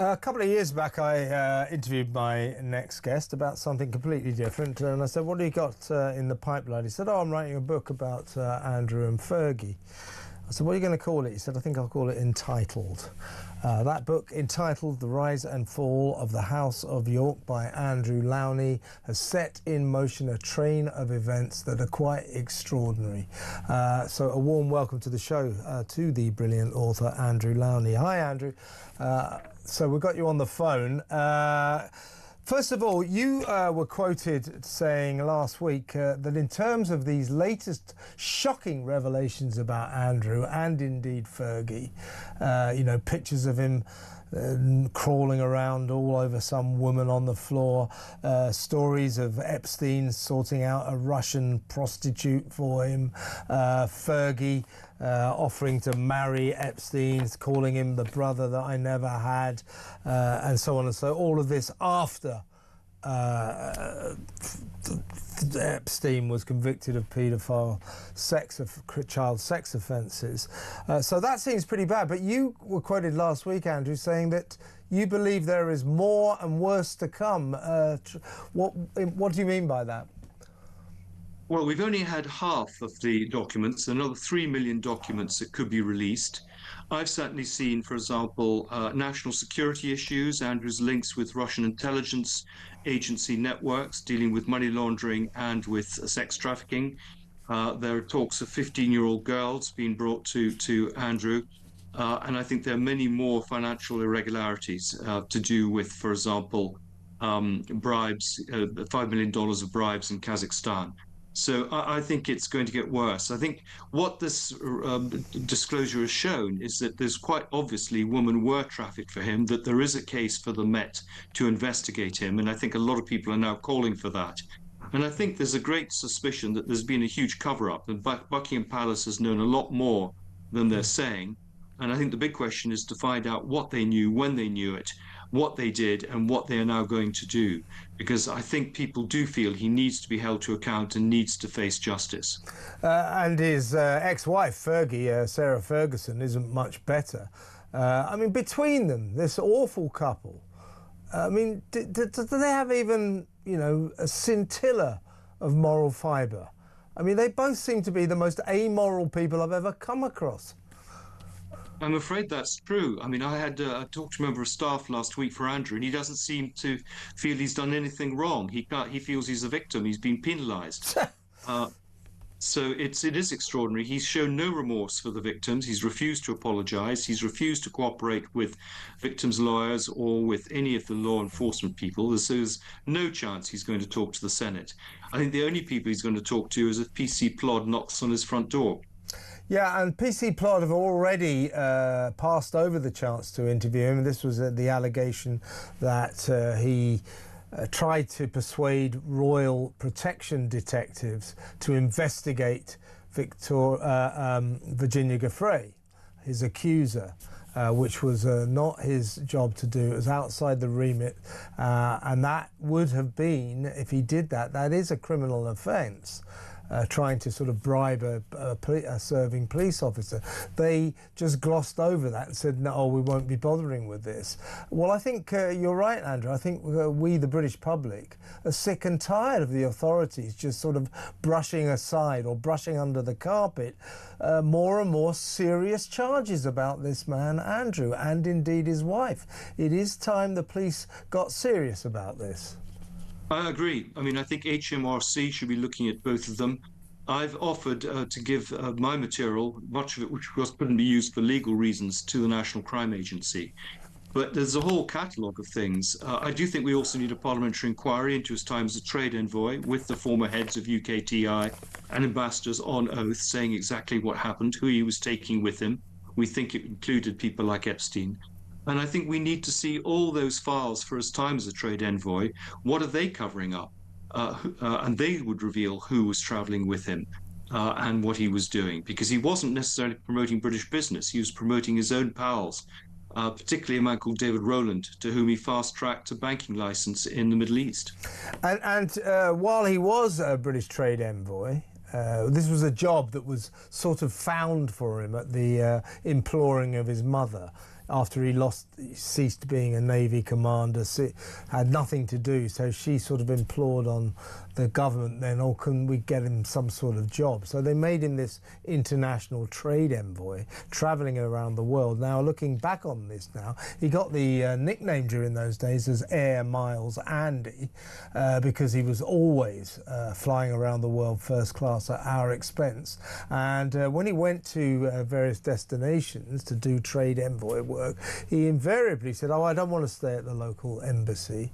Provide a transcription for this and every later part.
A couple of years back, I interviewed my next guest about something completely different, and I said, "What do you got in the pipeline?" He said, "Oh, I'm writing a book about Andrew and Fergie." I said, "What are you going to call it?" He said, "I think I'll call it Entitled." That book, entitled The Rise and Fall of the House of York by Andrew Lownie, has set in motion a train of events that are quite extraordinary. So a warm welcome to the show to the brilliant author Andrew Lownie. Hi, Andrew. So we've got you on the phone. First of all, you were quoted saying last week that in terms of these latest shocking revelations about Andrew and indeed Fergie, you know, pictures of him crawling around all over some woman on the floor, stories of Epstein sorting out a Russian prostitute for him, Fergie offering to marry Epstein, calling him the brother that I never had, and so on and so. All of this after Epstein was convicted of paedophile child sex offences. So that seems pretty bad. But you were quoted last week, Andrew, saying that you believe there is more and worse to come. What do you mean by that? Well, we've only had half of the documents, another 3 million documents that could be released. I've certainly seen, for example, national security issues, Andrew's links with Russian intelligence agency networks dealing with money laundering and with sex trafficking. There are talks of 15-year-old girls being brought to Andrew. And I think there are many more financial irregularities to do with, for example, bribes, $5 million of bribes in Kazakhstan. So I think it's going to get worse. I think what this disclosure has shown is that there's quite obviously women were trafficked for him, that there is a case for the Met to investigate him. And I think a lot of people are now calling for that. And I think there's a great suspicion that there's been a huge cover-up, and Buckingham Palace has known a lot more than they're saying. And I think the big question is to find out what they knew, when they knew it, what they did, and what they are now going to do. Because I think people do feel he needs to be held to account and needs to face justice. And his ex-wife, Fergie, Sarah Ferguson, isn't much better. I mean, between them, this awful couple, I mean, do they have even, you know, a scintilla of moral fibre? I mean, they both seem to be the most amoral people I've ever come across. I'm afraid that's true. I mean, I had talked to a member of staff last week for Andrew, and he doesn't seem to feel he's done anything wrong. He feels he's a victim. He's been penalised. So it is extraordinary. He's shown no remorse for the victims. He's refused to apologise. He's refused to cooperate with victims' lawyers or with any of the law enforcement people. There's no chance he's going to talk to the Senate. I think the only people he's going to talk to is if PC Plod knocks on his front door. Yeah, and PC Plod have already passed over the chance to interview him. This was the allegation that he tried to persuade royal protection detectives to investigate Virginia Giuffre, his accuser, which was not his job to do. It was outside the remit, and that would have been, if he did that, that is a criminal offence. Trying to sort of bribe a serving police officer. They just glossed over that and said, no, we won't be bothering with this. Well, I think you're right, Andrew. I think we, the British public, are sick and tired of the authorities just sort of brushing aside or brushing under the carpet more and more serious charges about this man, Andrew, and indeed his wife. It is time the police got serious about this. I agree. I mean, I think HMRC should be looking at both of them. I've offered to give my material, much of it which of course couldn't be used for legal reasons, to the National Crime Agency. But there's a whole catalogue of things. I do think we also need a parliamentary inquiry into his time as a trade envoy with the former heads of UKTI and ambassadors on oath saying exactly what happened, who he was taking with him. We think it included people like Epstein. And I think we need to see all those files for his time as a trade envoy. What are they covering up? And they would reveal who was traveling with him and what he was doing, because he wasn't necessarily promoting British business. He was promoting his own pals, particularly a man called David Rowland, to whom he fast-tracked a banking license in the Middle East. And while he was a British trade envoy, this was a job that was sort of found for him at the imploring of his mother. after he ceased being a Navy commander, had nothing to do. So she sort of implored on the government then, oh, can we get him some sort of job? So they made him this international trade envoy, travelling around the world. Now, looking back on this now, he got the nickname during those days as Air Miles Andy, because he was always flying around the world first class at our expense. And when he went to various destinations to do trade envoy work, he invariably said, oh, I don't want to stay at the local embassy,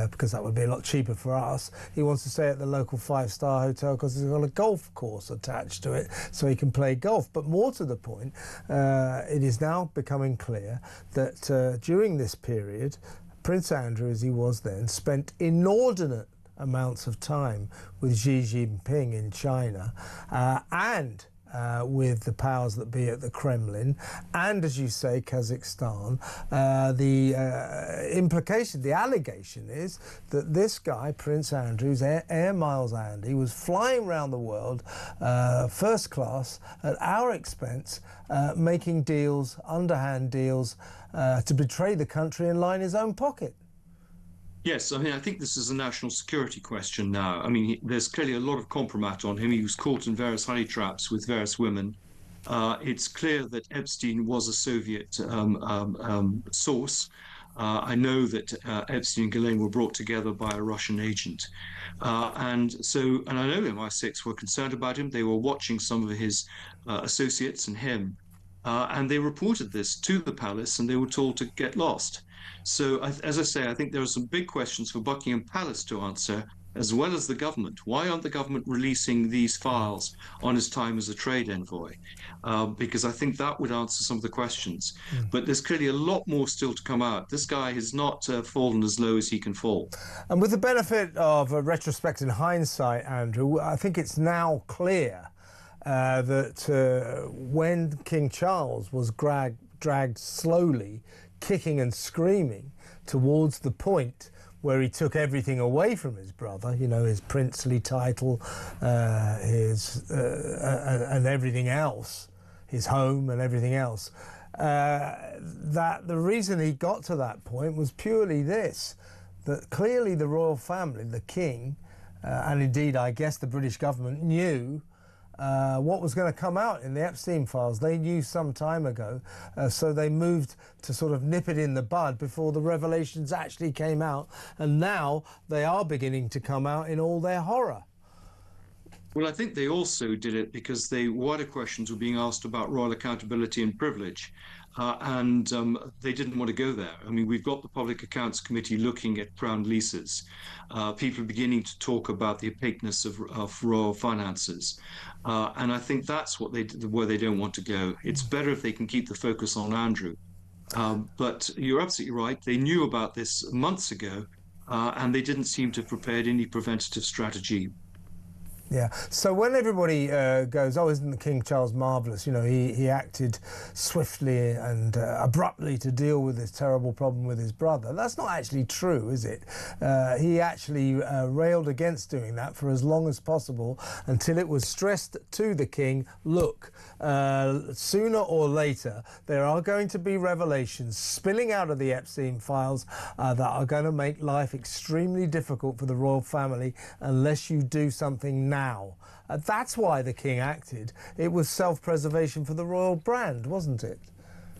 because that would be a lot cheaper for us. He wants to stay at the local 5-star hotel because it's got a golf course attached to it, so he can play golf. But more to the point, it is now becoming clear that during this period, Prince Andrew, as he was then, spent inordinate amounts of time with Xi Jinping in China, and with the powers that be at the Kremlin, and, as you say, Kazakhstan. The implication, the allegation is that this guy, Prince Andrew's Air Miles Andy, was flying around the world first class at our expense, making deals, underhand deals, to betray the country and line his own pocket. Yes, I mean, I think this is a national security question now. I mean, there's clearly a lot of compromise on him. He was caught in various honey traps with various women. It's clear that Epstein was a Soviet source. I know that Epstein and Ghislaine were brought together by a Russian agent. And I know MI6 were concerned about him. They were watching some of his associates and him. And they reported this to the palace, and they were told to get lost. So, as I say, I think there are some big questions for Buckingham Palace to answer, as well as the government. Why aren't the government releasing these files on his time as a trade envoy? Because I think that would answer some of the questions. But there's clearly a lot more still to come out. This guy has not fallen as low as he can fall. And with the benefit of a retrospect and hindsight, Andrew, I think it's now clear that when King Charles was dragged slowly, kicking and screaming, towards the point where he took everything away from his brother, you know, his princely title, and everything else, his home and everything else, that the reason he got to that point was purely this, that clearly the royal family, the king, and indeed I guess the British government, knew what was going to come out in the Epstein files. They knew some time ago, so they moved to sort of nip it in the bud before the revelations actually came out, and now they are beginning to come out in all their horror. Well, I think they also did it because wider questions were being asked about royal accountability and privilege, and they didn't want to go there. I mean, we've got the Public Accounts Committee looking at crown leases. People are beginning to talk about the opaqueness of royal finances, and I think that's where they don't want to go. It's better if they can keep the focus on Andrew. But you're absolutely right. They knew about this months ago, and they didn't seem to have prepared any preventative strategy. Yeah, so when everybody goes, oh, isn't the King Charles marvellous? You know, he acted swiftly and abruptly to deal with this terrible problem with his brother. That's not actually true, is it? He actually railed against doing that for as long as possible until it was stressed to the king, look, sooner or later there are going to be revelations spilling out of the Epstein files that are going to make life extremely difficult for the royal family unless you do something now. That's why the king acted. It was self-preservation for the royal brand, wasn't it?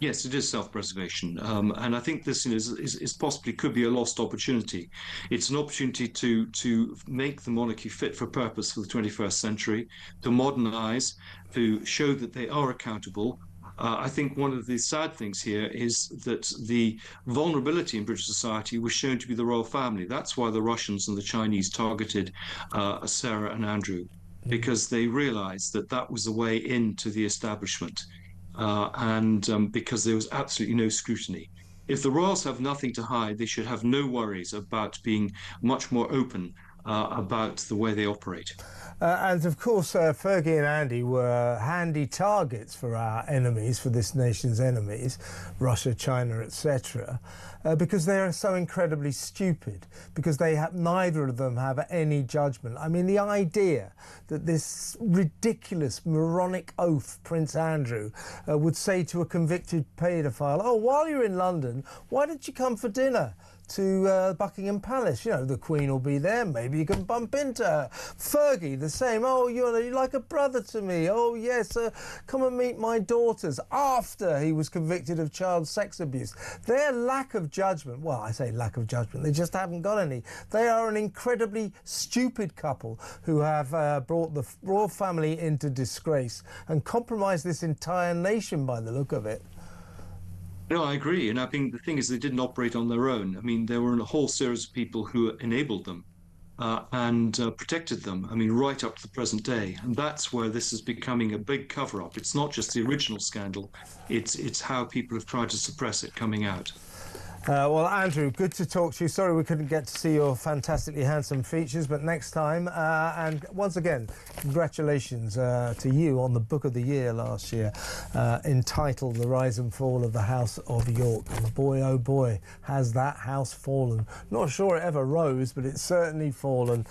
Yes, it is self-preservation, and I think this is possibly could be a lost opportunity. It's an opportunity to make the monarchy fit for purpose for the 21st century, to modernise, to show that they are accountable. I think one of the sad things here is that the vulnerability in British society was shown to be the royal family. That's why the Russians and the Chinese targeted Sarah and Andrew, because they realised that that was the way into the establishment, and because there was absolutely no scrutiny. If the royals have nothing to hide, they should have no worries about being much more open about the way they operate. And of course, Fergie and Andy were handy targets for our enemies, for this nation's enemies, Russia, China, etc. because they are so incredibly stupid, because neither of them have any judgment. I mean, the idea that this ridiculous moronic oaf Prince Andrew would say to a convicted paedophile, oh, while you're in London, why don't you come for dinner to Buckingham Palace? You know, the Queen will be there, maybe you can bump into her. Fergie, the same. Oh, you're like a brother to me. Oh, yes, come and meet my daughters, after he was convicted of child sex abuse. Their lack of judgment, well, I say lack of judgment, they just haven't got any. They are an incredibly stupid couple who have brought the royal family into disgrace and compromised this entire nation by the look of it. No, I agree. And I think the thing is, they didn't operate on their own. I mean, there were a whole series of people who enabled them and protected them, I mean, right up to the present day. And that's where this is becoming a big cover-up. It's not just the original scandal, it's how people have tried to suppress it coming out. Well, Andrew, good to talk to you. Sorry we couldn't get to see your fantastically handsome features, but next time. And once again, congratulations to you on the Book of the Year last year, entitled The Rise and Fall of the House of York. And boy, oh boy, has that house fallen. Not sure it ever rose, but it's certainly fallen.